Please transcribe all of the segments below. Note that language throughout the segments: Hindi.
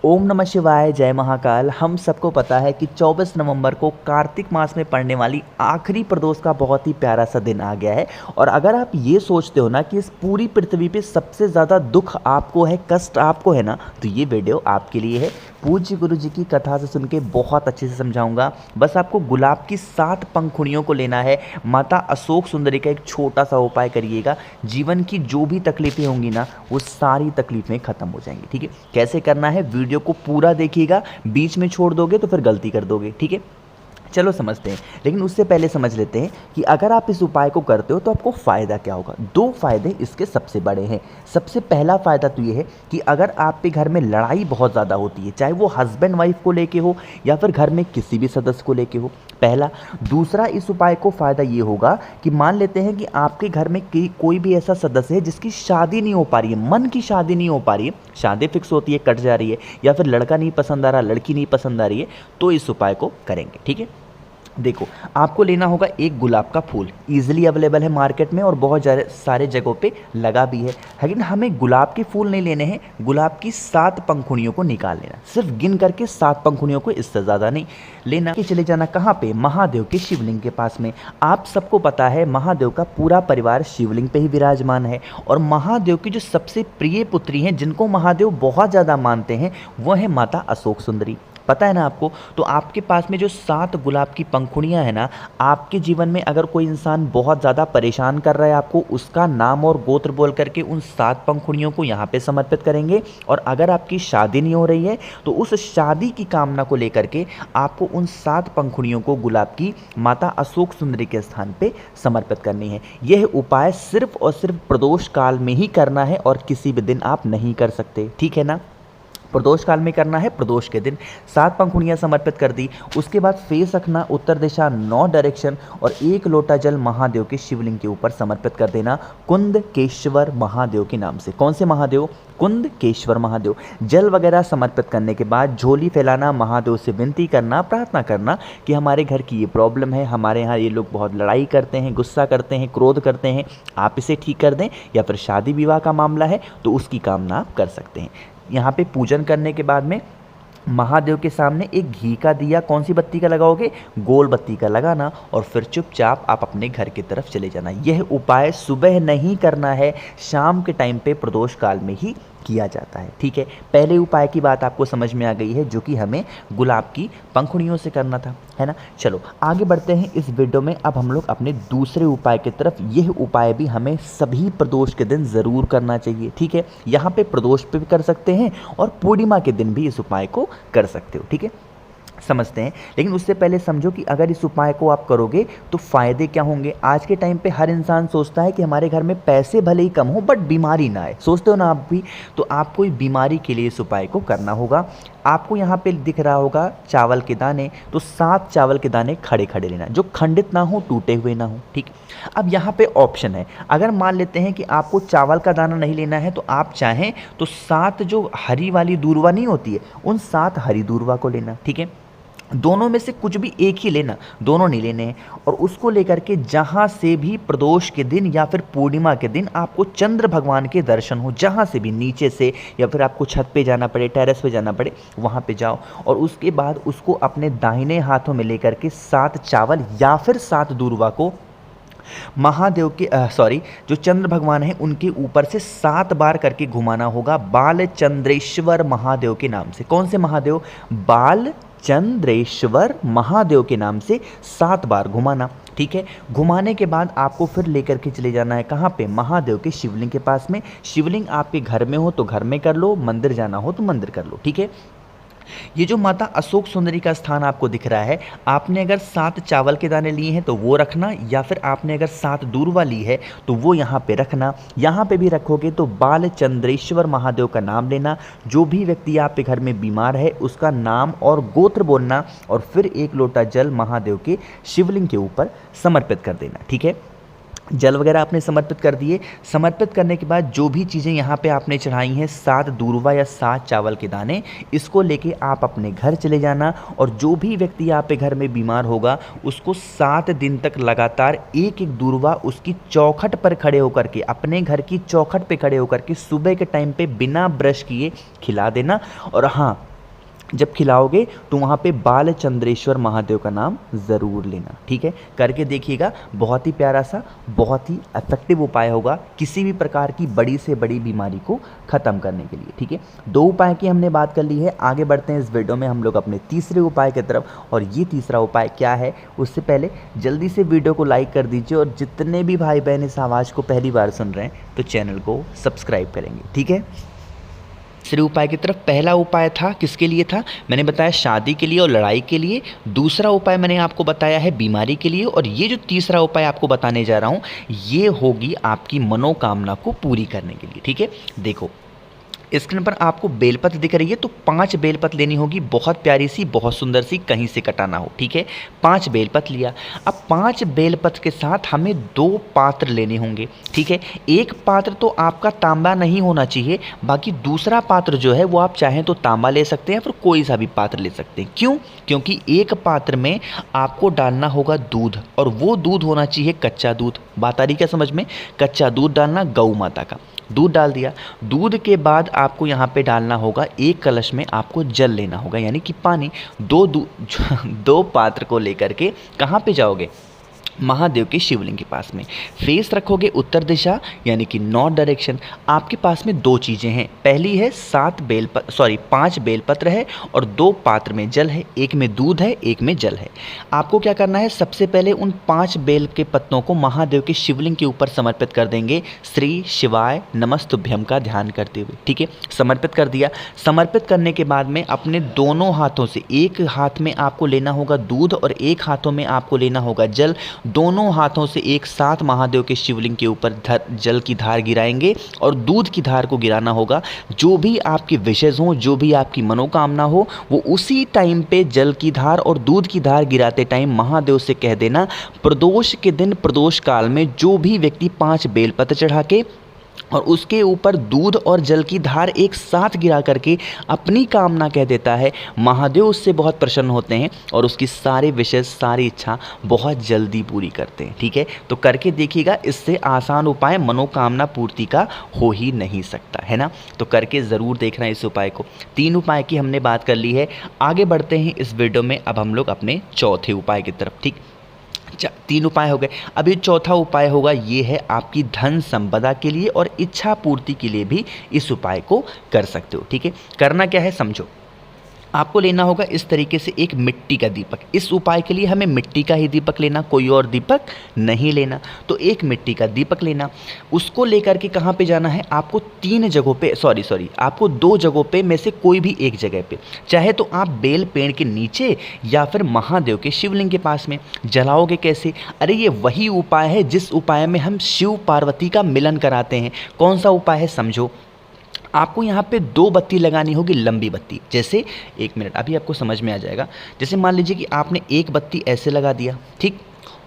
ओम नमः शिवाय, जय महाकाल। हम सबको पता है कि 24 नवंबर को कार्तिक मास में पड़ने वाली आखिरी प्रदोष का बहुत ही प्यारा सा दिन आ गया है। और अगर आप ये सोचते हो ना कि इस पूरी पृथ्वी पे सबसे ज़्यादा दुख आपको है, कष्ट आपको है ना, तो ये वीडियो आपके लिए है। पूज्य गुरु जी की कथा से सुन के बहुत अच्छे से समझाऊंगा। बस आपको गुलाब की 7 पंखुड़ियों को लेना है। माता अशोक सुंदरी का एक छोटा सा उपाय करिएगा, जीवन की जो भी तकलीफें होंगी ना, वो सारी तकलीफें खत्म हो जाएंगी। ठीक है, कैसे करना है वीडियो को पूरा देखिएगा, बीच में छोड़ दोगे तो फिर गलती कर दोगे। ठीक है, चलो समझते हैं। लेकिन उससे पहले समझ लेते हैं कि अगर आप इस उपाय को करते हो तो आपको फ़ायदा क्या होगा। 2 फायदे इसके सबसे बड़े हैं। सबसे पहला फ़ायदा तो ये है कि अगर आपके घर में लड़ाई बहुत ज़्यादा होती है, चाहे वो हस्बैंड वाइफ को लेके हो या फिर घर में किसी भी सदस्य को लेके हो, पहला। दूसरा, इस उपाय को फ़ायदा ये होगा कि मान लेते हैं कि आपके घर में कोई भी ऐसा सदस्य है जिसकी शादी नहीं हो पा रही है, मन की शादी नहीं हो पा रही है, शादी फिक्स होती है कट जा रही है, या फिर लड़का नहीं पसंद आ रहा, लड़की नहीं पसंद आ रही है, तो इस उपाय को करेंगे। ठीक है, देखो आपको लेना होगा एक गुलाब का फूल, इजीली अवेलेबल है मार्केट में और बहुत सारे जगहों पे लगा भी है। लेकिन हमें गुलाब के फूल नहीं लेने हैं, गुलाब की 7 पंखुड़ियों को निकाल लेना, सिर्फ गिन करके 7 पंखुड़ियों को, इससे ज़्यादा नहीं लेना। कि चले जाना कहाँ पे, महादेव के शिवलिंग के पास में। आप सबको पता है महादेव का पूरा परिवार शिवलिंग पे ही विराजमान है। और महादेव की जो सबसे प्रिय पुत्री हैं, जिनको महादेव बहुत ज़्यादा मानते हैं, वो है माता अशोक सुंदरी। पता है ना आपको। तो आपके पास में जो 7 गुलाब की पंखुड़ियाँ हैं ना, आपके जीवन में अगर कोई इंसान बहुत ज़्यादा परेशान कर रहा है आपको, उसका नाम और गोत्र बोल करके उन 7 पंखुड़ियों को यहाँ पे समर्पित करेंगे। और अगर आपकी शादी नहीं हो रही है तो उस शादी की कामना को लेकर के आपको उन 7 पंखुड़ियों को गुलाब की माता अशोक सुंदरी के स्थान पे समर्पित करनी है। यह उपाय सिर्फ और सिर्फ प्रदोष काल में ही करना है और किसी भी दिन आप नहीं कर सकते। ठीक है ना, प्रदोष काल में करना है, प्रदोष के दिन। 7 पंखुड़ियाँ समर्पित कर दी। उसके बाद फेस रखना उत्तर दिशा 9 डायरेक्शन और 1 लोटा जल महादेव के शिवलिंग के ऊपर समर्पित कर देना, कुंदकेश्वर महादेव के नाम से। कौन से महादेव? कुंदकेश्वर महादेव। जल वगैरह समर्पित करने के बाद झोली फैलाना, महादेव से विनती करना, प्रार्थना करना कि हमारे घर की ये प्रॉब्लम है, हमारे यहाँ ये लोग बहुत लड़ाई करते हैं, गुस्सा करते हैं, क्रोध करते हैं, आप इसे ठीक कर दें। या फिर शादी विवाह का मामला है तो उसकी कामना आप कर सकते हैं। यहाँ पे पूजन करने के बाद में महादेव के सामने एक घी का दिया, कौन सी बत्ती का लगाओगे? गोल बत्ती का लगाना, और फिर चुपचाप आप अपने घर की तरफ चले जाना। यह उपाय सुबह नहीं करना है, शाम के टाइम पे प्रदोष काल में ही किया जाता है। ठीक है, पहले उपाय की बात आपको समझ में आ गई है, जो कि हमें गुलाब की पंखुड़ियों से करना था, है ना। चलो आगे बढ़ते हैं इस वीडियो में। अब हम लोग अपने दूसरे उपाय की तरफ। यह उपाय भी हमें सभी प्रदोष के दिन ज़रूर करना चाहिए। ठीक है, यहाँ पे प्रदोष पे भी कर सकते हैं और पूर्णिमा के दिन भी इस उपाय को कर सकते हो। ठीक है, समझते हैं। लेकिन उससे पहले समझो कि अगर इस उपाय को आप करोगे तो फ़ायदे क्या होंगे। आज के टाइम पे हर इंसान सोचता है कि हमारे घर में पैसे भले ही कम हो बट बीमारी ना आए, सोचते हो ना आप भी। तो आपको बीमारी के लिए इस उपाय को करना होगा। आपको यहाँ पे दिख रहा होगा चावल के दाने, तो 7 चावल के दाने खड़े खड़े लेना, जो खंडित ना हो, टूटे हुए ना हो। ठीक, अब यहाँ पे ऑप्शन है। अगर मान लेते हैं कि आपको चावल का दाना नहीं लेना है तो आप चाहें तो 7 जो हरी वाली दूर्वा नहीं होती है, उन 7 हरी दूर्वा को लेना। ठीक है, दोनों में से कुछ भी एक ही लेना, दोनों नहीं लेने हैं। और उसको लेकर के जहाँ से भी प्रदोष के दिन या फिर पूर्णिमा के दिन आपको चंद्र भगवान के दर्शन हो, जहाँ से भी, नीचे से या फिर आपको छत पे जाना पड़े, टेरेस पे जाना पड़े, वहाँ पे जाओ। और उसके बाद उसको अपने दाहिने हाथों में लेकर के 7 चावल या फिर 7 दूर्वा को महादेव के जो चंद्र भगवान हैं उनके ऊपर से 7 बार करके घुमाना होगा, बाल चंद्रेश्वर महादेव के नाम से। कौन से महादेव? बाल चंद्रेश्वर महादेव के नाम से 7 बार घुमाना। ठीक है, घुमाने के बाद आपको फिर लेकर के चले जाना है कहाँ पे? महादेव के शिवलिंग के पास में। शिवलिंग आपके घर में हो तो घर में कर लो, मंदिर जाना हो तो मंदिर कर लो। ठीक है, ये जो माता अशोक सुंदरी का स्थान आपको दिख रहा है, आपने अगर 7 चावल के दाने लिए हैं तो वो रखना, या फिर आपने अगर 7 दूर्वा ली है तो वो यहाँ पे रखना। यहाँ पे भी रखोगे तो बाल चंद्रेश्वर महादेव का नाम लेना। जो भी व्यक्ति आपके घर में बीमार है उसका नाम और गोत्र बोलना, और फिर 1 लोटा जल महादेव के शिवलिंग के ऊपर समर्पित कर देना। ठीक है, जल वगैरह आपने समर्पित कर दिए। समर्पित करने के बाद जो भी चीज़ें यहाँ पे आपने चढ़ाई हैं, 7 दूर्वा या 7 चावल के दाने, इसको लेके आप अपने घर चले जाना। और जो भी व्यक्ति आपके घर में बीमार होगा उसको 7 दिन तक लगातार 1-1 दूर्वा उसकी चौखट पर खड़े होकर के, अपने घर की चौखट पे खड़े होकर के सुबह के टाइम पे बिना ब्रश किए खिला देना। और हाँ, जब खिलाओगे तो वहाँ पे बालचंद्रेश्वर महादेव का नाम ज़रूर लेना, ठीक है। करके देखिएगा, बहुत ही प्यारा सा, बहुत ही इफेक्टिव उपाय होगा किसी भी प्रकार की बड़ी से बड़ी बीमारी को ख़त्म करने के लिए, ठीक है। 2 उपाय की हमने बात कर ली है। आगे बढ़ते हैं इस वीडियो में हम लोग अपने तीसरे उपाय की तरफ, और ये तीसरा उपाय क्या है उससे पहले जल्दी से वीडियो को लाइक कर दीजिए, और जितने भी भाई बहन इस आवाज़ को पहली बार सुन रहे हैं तो चैनल को सब्सक्राइब करेंगे, ठीक है। तीसरे उपाय की तरफ, पहला उपाय था किसके लिए था, मैंने बताया शादी के लिए और लड़ाई के लिए। दूसरा उपाय मैंने आपको बताया है बीमारी के लिए, और ये जो तीसरा उपाय आपको बताने जा रहा हूँ ये होगी आपकी मनोकामना को पूरी करने के लिए, ठीक है। देखो स्क्रीन पर आपको बेलपत्र दिख रही है, तो 5 बेलपत्र लेनी होगी, बहुत प्यारी सी, बहुत सुंदर सी, कहीं से कटाना हो, ठीक है। 5 बेलपत्र लिया। अब 5 बेलपत्र के साथ हमें 2 पात्र लेने होंगे, ठीक है। एक पात्र तो आपका तांबा नहीं होना चाहिए, बाकी दूसरा पात्र जो है वो आप चाहें तो तांबा ले सकते हैं, फिर कोई सा भी पात्र ले सकते हैं। क्यों? क्योंकि एक पात्र में आपको डालना होगा दूध, और वो दूध होना चाहिए कच्चा दूध। बात आ रही क्या समझ में? कच्चा दूध डालना, गौ माता का दूध डाल दिया। दूध के बाद आपको यहाँ पे डालना होगा, एक कलश में आपको जल लेना होगा, यानी कि पानी। 2 पात्र को लेकर के कहाँ पे जाओगे? महादेव के शिवलिंग के पास में। फेस रखोगे उत्तर दिशा, यानी कि नॉर्थ डायरेक्शन। आपके पास में 2 चीज़ें हैं। पहली है 5 बेलपत्र है और 2 पात्र में जल है, एक में दूध है, एक में जल है। आपको क्या करना है, सबसे पहले उन 5 बेल के पत्तों को महादेव के शिवलिंग के ऊपर समर्पित कर देंगे, श्री शिवाय नमस्तुभ्यम का ध्यान करते हुए, ठीक है। समर्पित कर दिया। समर्पित करने के बाद में अपने दोनों हाथों से, एक हाथ में आपको लेना होगा दूध और एक हाथों में आपको लेना होगा जल। दोनों हाथों से एक साथ महादेव के शिवलिंग के ऊपर जल की धार गिराएंगे, और दूध की धार को गिराना होगा। जो भी आपकी विशेष हो, जो भी आपकी मनोकामना हो, वो उसी टाइम पे जल की धार और दूध की धार गिराते टाइम महादेव से कह देना, प्रदोष के दिन प्रदोष काल में जो भी व्यक्ति 5 बेलपत्र चढ़ा के और उसके ऊपर दूध और जल की धार एक साथ गिरा करके अपनी कामना कह देता है, महादेव उससे बहुत प्रसन्न होते हैं और उसकी सारे विशेष, सारी इच्छा बहुत जल्दी पूरी करते हैं, ठीक है। तो करके देखिएगा, इससे आसान उपाय मनोकामना पूर्ति का हो ही नहीं सकता, है ना। तो करके ज़रूर देखना इस उपाय को। 3 उपाय की हमने बात कर ली है। आगे बढ़ते हैं इस वीडियो में, अब हम लोग अपने चौथे उपाय की तरफ, ठीक। 3 उपाय हो गए। अब ये चौथा उपाय होगा, ये है आपकी धन संपदा के लिए और इच्छा पूर्ति के लिए भी इस उपाय को कर सकते हो, ठीक है। करना क्या है समझो। आपको लेना होगा इस तरीके से एक मिट्टी का दीपक। इस उपाय के लिए हमें मिट्टी का ही दीपक लेना, कोई और दीपक नहीं लेना। तो एक मिट्टी का दीपक लेना, उसको लेकर के कहाँ पे जाना है आपको? 3 जगहों पे, आपको 2 जगहों पे में से कोई भी एक जगह पे, चाहे तो आप बेल पेड़ के नीचे या फिर महादेव के शिवलिंग के पास में। जलाओगे कैसे? अरे ये वही उपाय है जिस उपाय में हम शिव पार्वती का मिलन कराते हैं। कौन सा उपाय है समझो। आपको यहाँ पे 2 बत्ती लगानी होगी, लंबी बत्ती। जैसे 1 मिनट, अभी आपको समझ में आ जाएगा। जैसे मान लीजिए कि आपने एक बत्ती ऐसे लगा दिया, ठीक।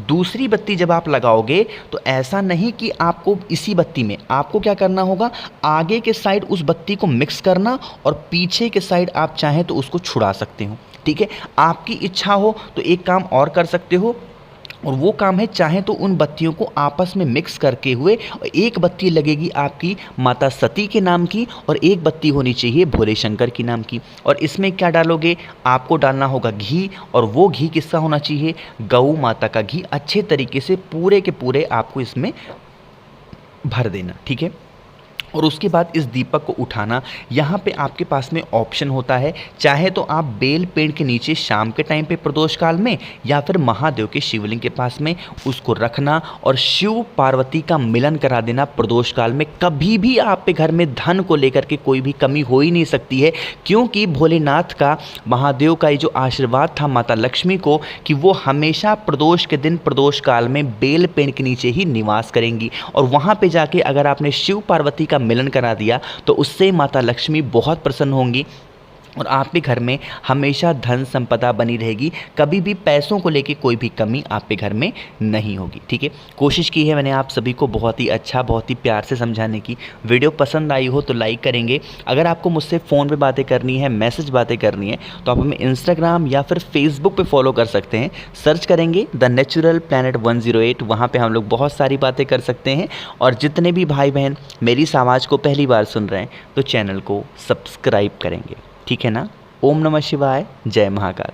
दूसरी बत्ती जब आप लगाओगे तो ऐसा नहीं कि आपको इसी बत्ती में, आपको क्या करना होगा, आगे के साइड उस बत्ती को मिक्स करना और पीछे के साइड आप चाहें तो उसको छुड़ा सकते हो, ठीक है। आपकी इच्छा हो तो एक काम और कर सकते हो, और वो काम है, चाहे तो उन बत्तियों को आपस में मिक्स करके हुए एक बत्ती लगेगी आपकी माता सती के नाम की, और एक बत्ती होनी चाहिए भोले शंकर की नाम की। और इसमें क्या डालोगे? आपको डालना होगा घी, और वो घी किसका होना चाहिए? गौ माता का घी। अच्छे तरीके से पूरे के पूरे आपको इसमें भर देना, ठीक है। और उसके बाद इस दीपक को उठाना। यहाँ पे आपके पास में ऑप्शन होता है, चाहे तो आप बेल पेड़ के नीचे शाम के टाइम पे प्रदोष काल में, या फिर महादेव के शिवलिंग के पास में उसको रखना और शिव पार्वती का मिलन करा देना प्रदोष काल में। कभी भी आप पे घर में धन को लेकर के कोई भी कमी हो ही नहीं सकती है, क्योंकि भोलेनाथ का, महादेव का ये जो आशीर्वाद था माता लक्ष्मी को कि वो हमेशा प्रदोष के दिन प्रदोष काल में बेल पेड़ के नीचे ही निवास करेंगी, और वहाँ पे जाके अगर आपने शिव पार्वती का मिलन करा दिया तो उससे माता लक्ष्मी बहुत प्रसन्न होंगी और आपके घर में हमेशा धन संपदा बनी रहेगी। कभी भी पैसों को लेके कोई भी कमी आपके घर में नहीं होगी, ठीक है। कोशिश की है मैंने आप सभी को बहुत ही अच्छा, बहुत ही प्यार से समझाने की। वीडियो पसंद आई हो तो लाइक करेंगे। अगर आपको मुझसे फ़ोन पे बातें करनी है, मैसेज बातें करनी है, तो आप हमें इंस्टाग्राम या फिर फेसबुक पे फॉलो कर सकते हैं। सर्च करेंगे द नेचुरल प्लैनेट 108, वहाँ पर हम लोग बहुत सारी बातें कर सकते हैं। और जितने भी भाई बहन मेरी इस आवाज़ को पहली बार सुन रहे हैं तो चैनल को सब्सक्राइब करेंगे, ठीक है ना। ओम नमः शिवाय, जय महाकाल।